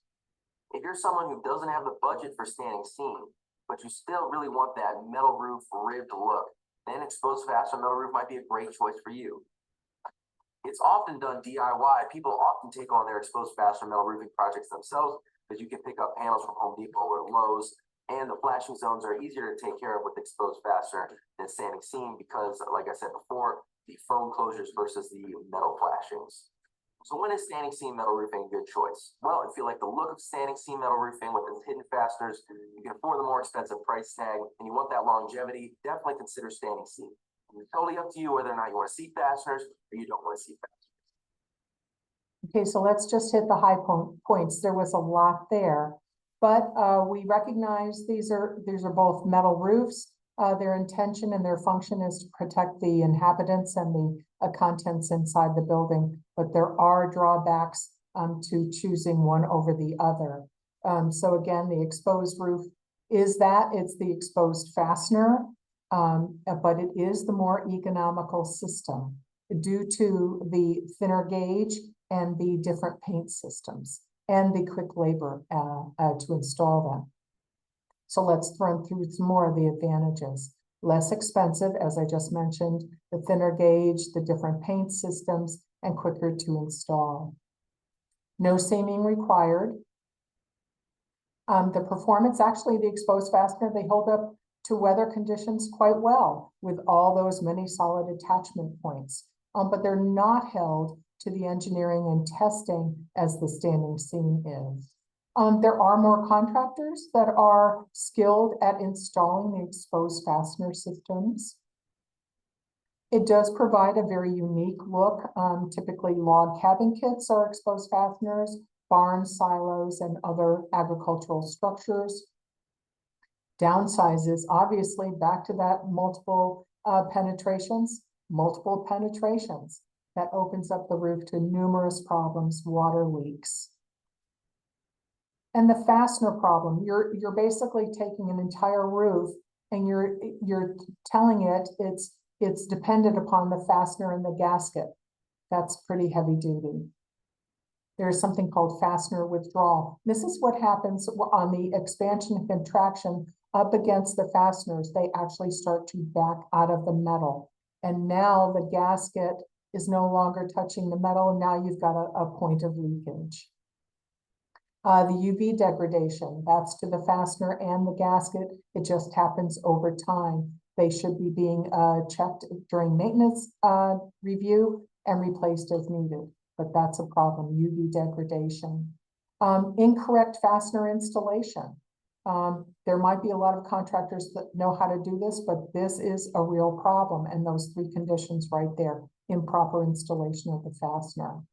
If you're someone who doesn't have the budget for standing seam, but you still really want that metal roof ribbed look, then exposed fastener metal roof might be a great choice for you. It's often done DIY. People often take on their exposed fastener metal roofing projects themselves because you can pick up panels from Home Depot or Lowe's, and the flashing zones are easier to take care of with exposed fastener than standing seam because, like I said before, the foam closures versus the metal flashings. So when is standing seam metal roofing a good choice? Well, if you like the look of standing seam metal roofing with its hidden fasteners, you can afford the more expensive price tag, and you want that longevity, definitely consider standing seam. It's totally up to you whether or not you want to see fasteners or you don't want to see fasteners. Okay, so let's just hit the high points. There was a lot there. But we recognize these are both metal roofs. Their intention and their function is to protect the inhabitants and the contents inside the building, but there are drawbacks to choosing one over the other. So again, the exposed roof is it's the exposed fastener, but it is the more economical system due to the thinner gauge and the different paint systems and the quick labor to install them. So let's run through some more of the advantages. Less expensive, as I just mentioned, the thinner gauge, the different paint systems, and quicker to install. No seaming required. The performance, actually, the exposed fastener, they hold up to weather conditions quite well with all those many solid attachment points, but they're not held to the engineering and testing as the standing seam is. There are more contractors that are skilled at installing the exposed fastener systems. It does provide a very unique look. Typically log cabin kits are exposed fasteners, barns, silos, and other agricultural structures. Downsizes, obviously, back to that multiple penetrations. That opens up the roof to numerous problems, water leaks. And the fastener problem, you're basically taking an entire roof and you're telling it it's dependent upon the fastener and the gasket. That's pretty heavy duty. There's something called fastener withdrawal. This is what happens on the expansion and contraction up against the fasteners. They actually start to back out of the metal. And now the gasket is no longer touching the metal. And now you've got a point of leakage. The UV degradation, that's to the fastener and the gasket. It just happens over time. They should be being checked during maintenance review and replaced as needed, but that's a problem, UV degradation. Incorrect fastener installation. There might be a lot of contractors that know how to do this, but this is a real problem, and those three conditions right there, improper installation of the fastener.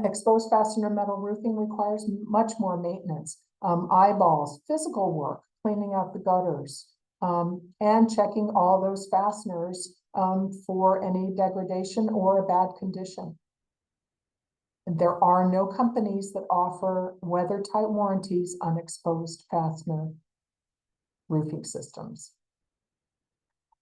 Exposed fastener metal roofing requires much more maintenance, eyeballs, physical work, cleaning out the gutters, and checking all those fasteners for any degradation or a bad condition. There are no companies that offer weather-tight warranties on exposed fastener roofing systems.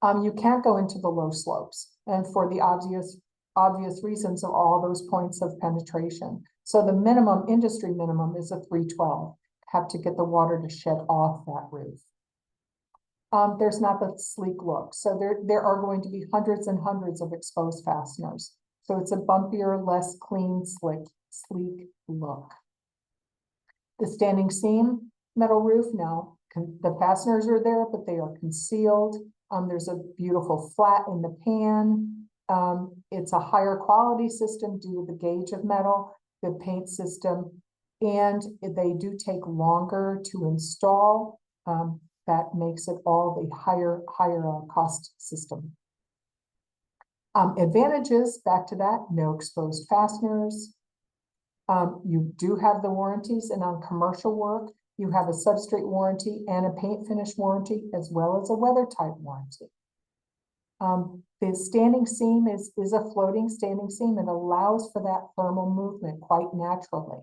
You can't go into the low slopes, and for the obvious reasons of all those points of penetration. So the minimum, industry minimum, is a 312. Have to get the water to shed off that roof. There's not the sleek look. So there are going to be hundreds and hundreds of exposed fasteners. So it's a bumpier, less clean, sleek look. The standing seam metal roof now, the fasteners are there, but they are concealed. There's a beautiful flat in the pan. It's a higher quality system due to the gauge of metal, the paint system, and they do take longer to install. That makes it all the higher cost system. Advantages, back to that, no exposed fasteners. You do have the warranties, and on commercial work, you have a substrate warranty and a paint finish warranty, as well as a weather type warranty. The standing seam is a floating standing seam. It allows for that thermal movement quite naturally.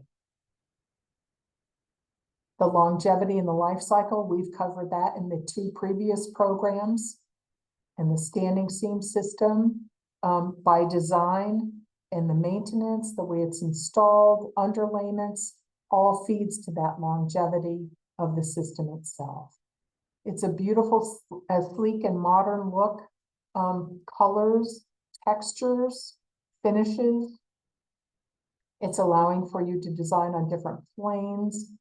The longevity and the life cycle, we've covered that in the two previous programs. And the standing seam system, by design and the maintenance, the way it's installed, underlayments, all feeds to that longevity of the system itself. It's a beautiful, sleek and modern look. Colors, textures, finishes. It's allowing for you to design on different planes.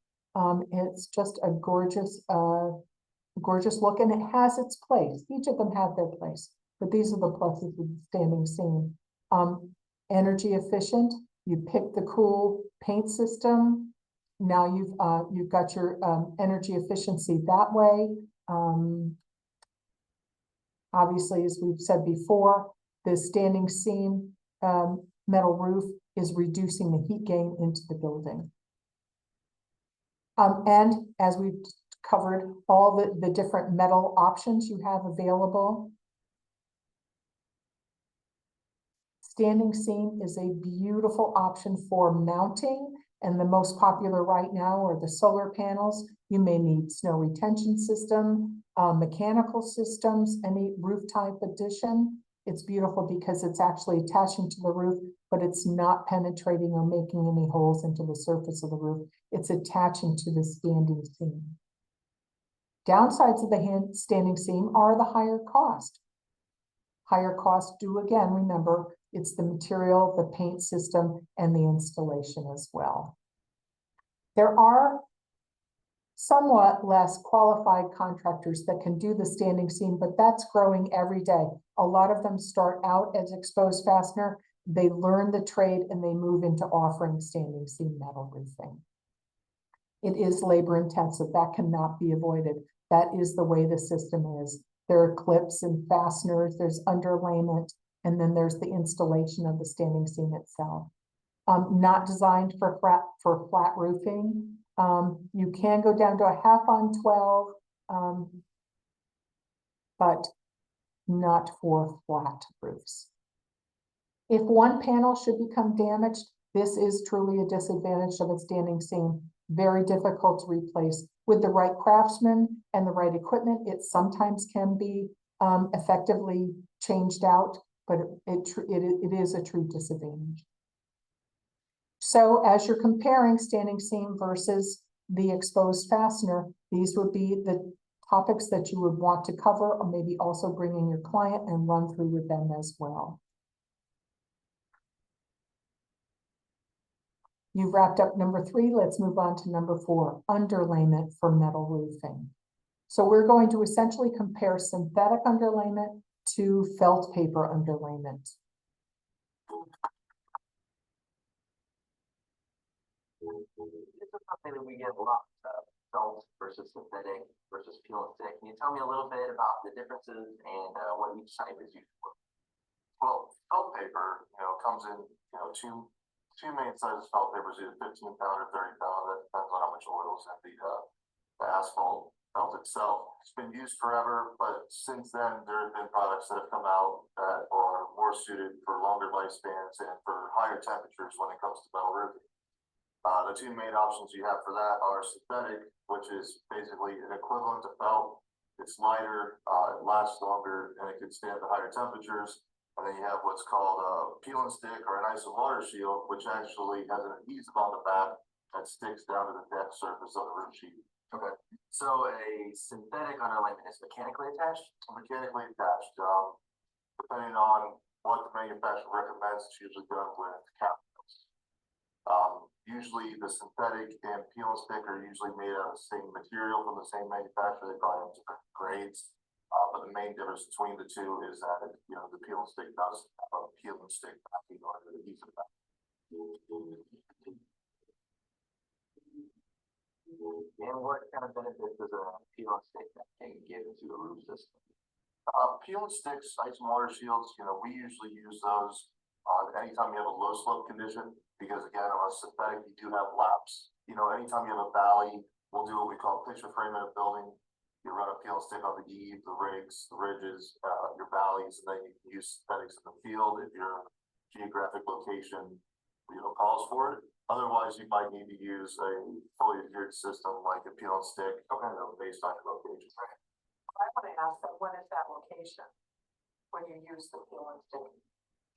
It's just a gorgeous look, and it has its place. Each of them have their place, but these are the pluses of the standing seam. Energy efficient. You pick the cool paint system. Now you've got your energy efficiency that way. Obviously, as we've said before, the standing seam metal roof is reducing the heat gain into the building. And as we've covered, all the different metal options you have available. Standing seam is a beautiful option for mounting, and the most popular right now are the solar panels. You may need snow retention system, mechanical systems, any roof type addition. It's beautiful because it's actually attaching to the roof, but it's not penetrating or making any holes into the surface of the roof. It's attaching to the standing seam. Downsides of the standing seam are the higher cost. Higher cost due, again, remember, it's the material, the paint system, and the installation as well. There are somewhat less qualified contractors that can do the standing seam, but that's growing every day. A lot of them start out as exposed fastener, they learn the trade, and they move into offering standing seam metal roofing. It is labor intensive, that cannot be avoided. That is the way the system is. There are clips and fasteners, there's underlayment, and then there's the installation of the standing seam itself. Not designed for flat roofing. You can go down to a 1/2 on 12, but not for flat roofs. If one panel should become damaged, this is truly a disadvantage of a standing seam. Very difficult to replace. With the right craftsman and the right equipment, it sometimes can be effectively changed out, but it is a true disadvantage. So as you're comparing standing seam versus the exposed fastener, these would be the topics that you would want to cover, or maybe also bring in your client and run through with them as well. You've wrapped up number 3. Let's move on to number 4, underlayment for metal roofing. So we're going to essentially compare synthetic underlayment to felt paper underlayment. This is something that we get a lot of, felt versus synthetic versus peel and stick. Can you tell me a little bit about the differences and what each type is used for? Well, felt paper, comes in, two main sizes of felt paper is either 15 pound or 30 pound. That depends on how much oil is in the asphalt felt itself. It's been used forever, but since then there have been products that have come out that are more suited for longer lifespans and for higher temperatures when it comes to metal roofing. The two main options you have for that are synthetic, which is basically an equivalent to felt. It's lighter, it lasts longer, and it can stand the higher temperatures. And then you have what's called a peel and stick or an ice and water shield, which actually has an adhesive on the back that sticks down to the deck surface of the roof sheet. Okay. So a synthetic underlayment is mechanically attached? Mechanically attached. Depending on what the manufacturer recommends, it's usually done with cap. Usually the synthetic and peel and stick are usually made out of the same material from the same manufacturer. They probably have different grades. But the main difference between the two is that, the peel and stick does have a peel and stick backing or the adhesive backing. And what kind of benefits does a peel and stick can give to a roof system? Peel and sticks, ice and water shields, we usually use those anytime you have a low slope condition, because again, on a synthetic, you do have laps. Anytime you have a valley, we'll do what we call picture frame in a building. You run a peel and stick on the eave, the rigs, the ridges, your valleys, and then you can use synthetics in the field if your geographic location, calls for it. Otherwise, you might need to use a fully adhered system like a peel and stick, based on your location. I want to ask that, what is that location when you use the peel and stick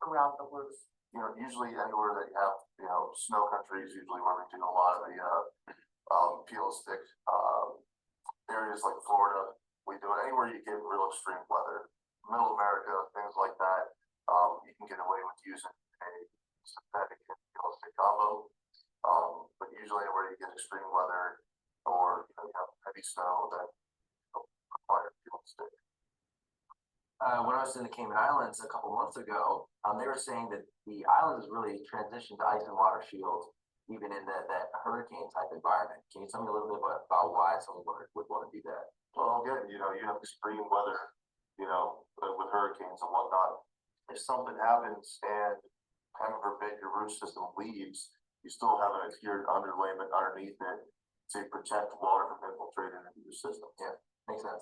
throughout the roof? Usually anywhere that you have, snow country is usually where we do a lot of the peel and stick. Areas like Florida, we do it anywhere you get real extreme weather. Middle America, things like that, you can get away with using a synthetic and peel and stick combo. But usually where you get extreme weather or you have heavy snow, that require peel and stick. When I was in the Cayman Islands a couple months ago, they were saying that the island has really transitioned to ice and water shields, even in that hurricane type environment. Can you tell me a little bit about why someone would want to do that? Well, again, you have extreme weather, with hurricanes and whatnot. If something happens and heaven forbid your root system leaves, you still have an adhered underlayment underneath it to protect water from infiltrating into your system. Yeah, makes sense.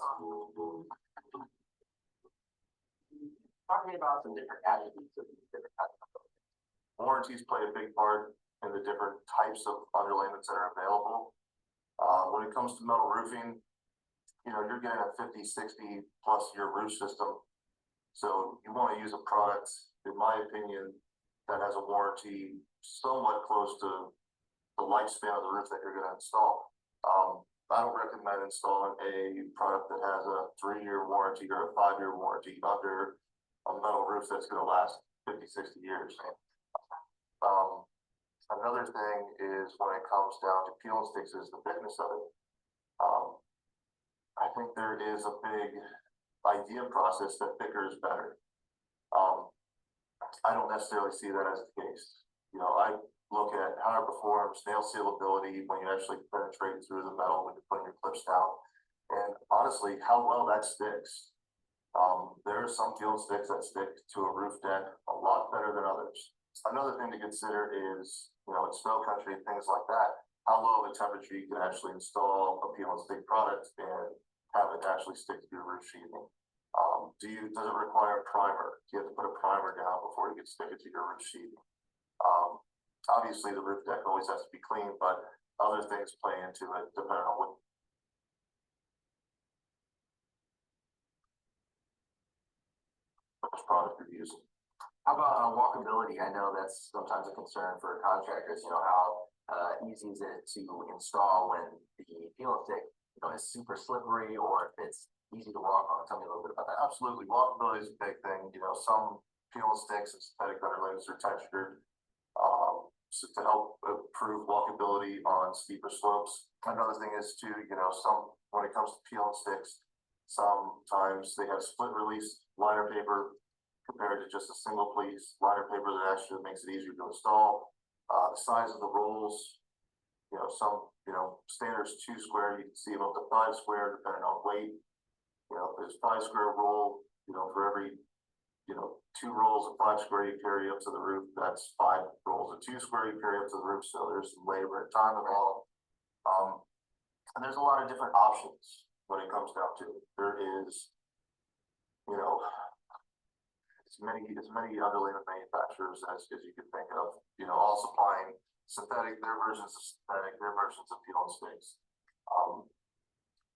Talking about some different attributes of these different types of buildings. Warranties play a big part in the different types of underlayments that are available. When it comes to metal roofing, you know, you're getting a 50, 60 plus year roof system. So you want to use a product, in my opinion, that has a warranty somewhat close to the lifespan of the roof that you're going to install. I don't recommend installing a product that has a 3-year warranty or a 5-year warranty under a metal roof that's going to last 50, 60 years. Another thing is when it comes down to peel and sticks is the thickness of it. I think there is a big idea process that thicker is better. I don't necessarily see that as the case. You know, I look at how it performs, nail sealability when you actually penetrate through the metal when you're putting your clips down, and honestly, how well that sticks. There are some peel and sticks that stick to a roof deck a lot better than others. Another thing to consider is, you know, in snow country and things like that, how low of a temperature you can actually install a peel and stick product and have it actually stick to your roof sheathing. Does it require a primer? Do you have to put a primer down before you can stick it to your roof sheathing? Obviously the roof deck always has to be clean, but other things play into it depending on what product you're using. How about walkability? I know that's sometimes a concern for contractors. You know, how easy is it to install when the peel and stick, you know, is super slippery, or if it's easy to walk on? Tell me a little bit about that. Absolutely, walkability is a big thing. You know, some peel and sticks and synthetic underlays are textured so to help improve walkability on steeper slopes. Another thing is too, you know, when it comes to peel and sticks, sometimes they have split release liner paper compared to just a single piece liner paper that actually makes it easier to install. The size of the rolls, you know, standards 2 square, you can see them up to 5 square depending on weight. You know, if there's 5 square roll, you know, for every, you know, 2 rolls of 5 square you carry up to the roof, that's 5 rolls of 2 square you carry up to the roof. So there's some labor and time involved. And there's a lot of different options when it comes down to it. There is, you know, as many underlayment manufacturers as you can think of, you know, all supplying synthetic, their versions of synthetic, their versions of peel and sticks.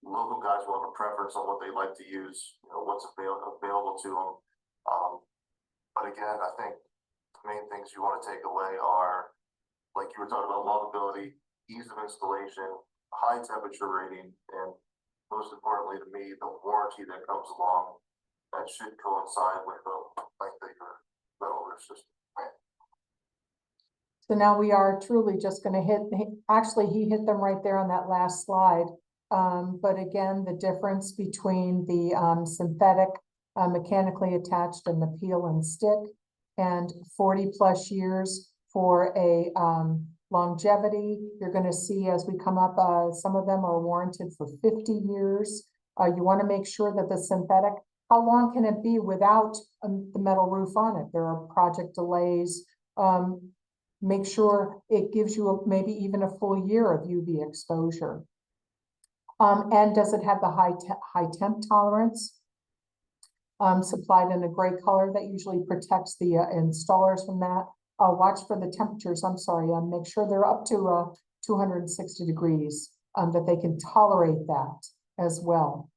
Local guys will have a preference on what they like to use, you know, what's available to them. But again, I think the main things you want to take away are, like you were talking about, walkability, ease of installation, high temperature rating, and most importantly to me, the warranty that comes along that should coincide with the length of your metal roof system. So now we are truly just going to actually he hit them right there on that last slide. But again, the difference between the synthetic mechanically attached and the peel and stick, and 40 plus years for a longevity. You're going to see as we come up, some of them are warranted for 50 years. You want to make sure that the synthetic, how long can it be without the metal roof on it? There are project delays. Make sure it gives you maybe even a full year of UV exposure. And does it have the high temp tolerance? Supplied in a gray color that usually protects the installers from that. Watch for the temperatures, make sure they're up to 260 degrees, that they can tolerate that as well.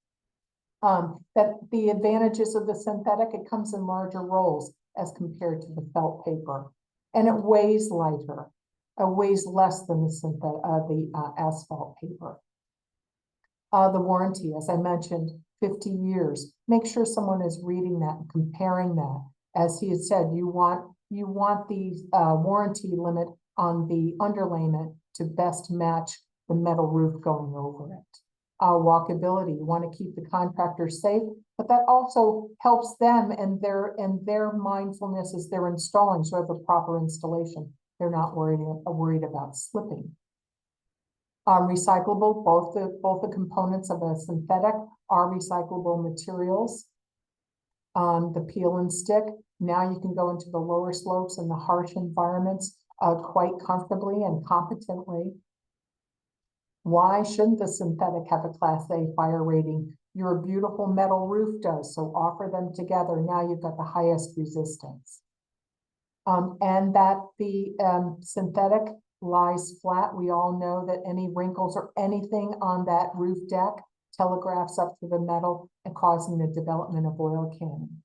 That the advantages of the synthetic, it comes in larger rolls as compared to the felt paper. And it weighs lighter, weighs less than the asphalt paper. The warranty, as I mentioned, 50 years. Make sure someone is reading that and comparing that. As he had said, you want the warranty limit on the underlayment to best match the metal roof going over it. Walkability, you want to keep the contractor safe, but that also helps them and their mindfulness as they're installing, so have a proper installation. They're not worried about slipping. Recyclable, both the components of a synthetic are recyclable materials. The peel and stick, now you can go into the lower slopes and the harsh environments quite comfortably and competently. Why shouldn't the synthetic have a Class A fire rating? Your beautiful metal roof does, so offer them together. Now you've got the highest resistance. And that the synthetic lies flat. We all know that any wrinkles or anything on that roof deck telegraphs up to the metal and causing the development of oil canning.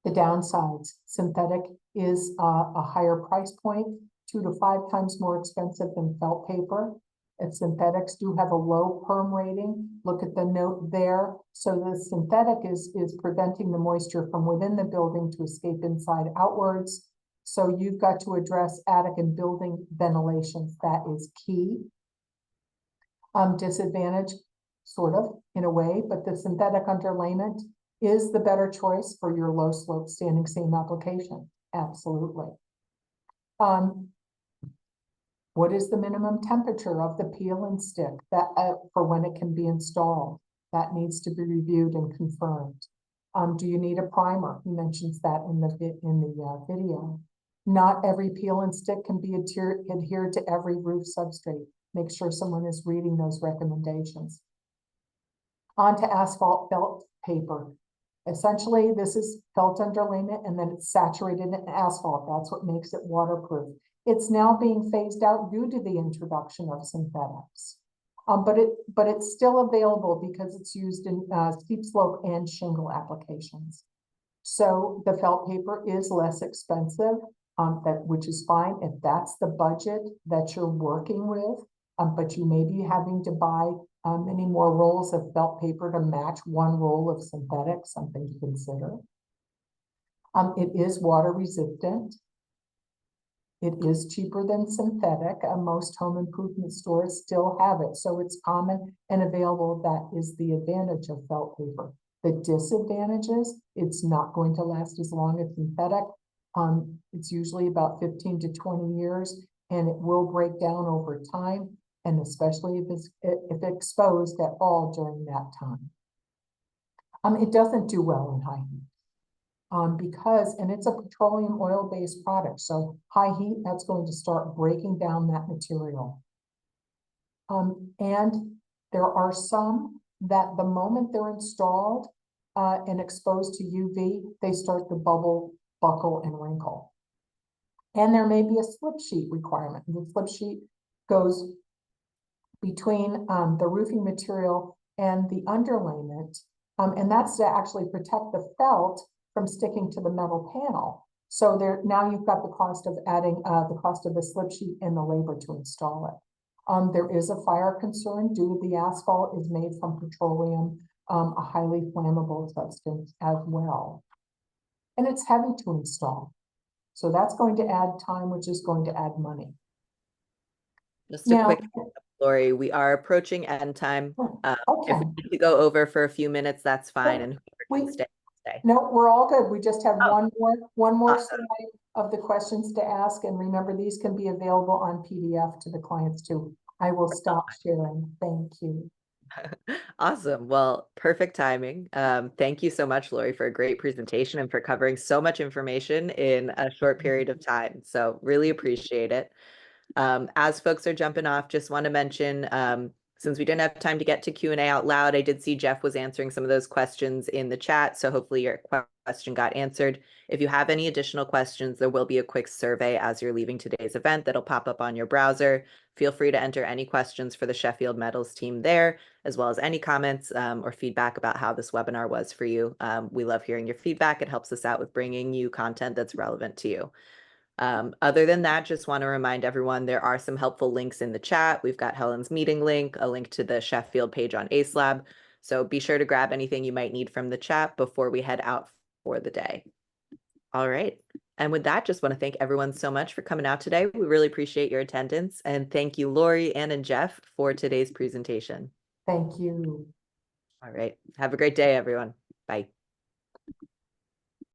The downsides, synthetic is a higher price point, 2 to 5 times more expensive than felt paper. And synthetics do have a low perm rating. Look at the note there. So the synthetic is preventing the moisture from within the building to escape inside outwards. So you've got to address attic and building ventilations. That is key. Disadvantage, sort of, in a way, but the synthetic underlayment is the better choice for your low slope standing seam application. Absolutely. What is the minimum temperature of the peel and stick that for when it can be installed? That needs to be reviewed and confirmed. Do you need a primer? He mentions that in the video. Not every peel and stick can be adhered to every roof substrate. Make sure someone is reading those recommendations. On to asphalt felt paper. Essentially, this is felt underlayment and then it's saturated in asphalt. That's what makes it waterproof. It's now being phased out due to the introduction of synthetics. But it's still available because it's used in steep slope and shingle applications. So the felt paper is less expensive, which is fine if that's the budget that you're working with. But you may be having to buy many more rolls of felt paper to match one roll of synthetic, something to consider. It is water resistant. It is cheaper than synthetic. Most home improvement stores still have it. So it's common and available. That is the advantage of felt paper. The disadvantages, it's not going to last as long as synthetic. It's usually about 15 to 20 years and it will break down over time. And especially if exposed at all during that time. It doesn't do well in high heat because it's a petroleum oil-based product. So high heat, that's going to start breaking down that material. And there are some that the moment they're installed and exposed to UV, they start to bubble, buckle, and wrinkle. And there may be a slip sheet requirement. The slip sheet goes between the roofing material and the underlayment, and that's to actually protect the felt from sticking to the metal panel. So there now you've got the cost of adding the cost of the slip sheet and the labor to install it. There is a fire concern due to the asphalt is made from petroleum, a highly flammable substance as well. And it's heavy to install. So that's going to add time, which is going to add money. Just a quick, Lori, we are approaching end time. Okay. If we need to go over for a few minutes, that's fine. And whoever can stay. No, we're all good. We just have one more Awesome. slide of the questions to ask. And remember, these can be available on PDF to the clients too. I will stop sharing. Thank you. Awesome. Well, perfect timing. Thank you so much, Lori, for a great presentation and for covering so much information in a short period of time. So really appreciate it. As folks are jumping off, just want to mention, since we didn't have time to get to Q&A out loud, I did see Jeff was answering some of those questions in the chat. So hopefully your question got answered. If you have any additional questions, there will be a quick survey as you're leaving today's event that'll pop up on your browser. Feel free to enter any questions for the Sheffield Metals team there, as well as any comments or feedback about how this webinar was for you. We love hearing your feedback. It helps us out with bringing you content that's relevant to you. Other than that, just want to remind everyone there are some helpful links in the chat. We've got Helen's meeting link, a link to the Sheffield page on Acelab. So be sure to grab anything you might need from the chat before we head out for the day. All right. And with that, just want to thank everyone so much for coming out today. We really appreciate your attendance. And thank you, Lori, Ann, and Jeff for today's presentation. Thank you. All right. Have a great day, everyone. Bye.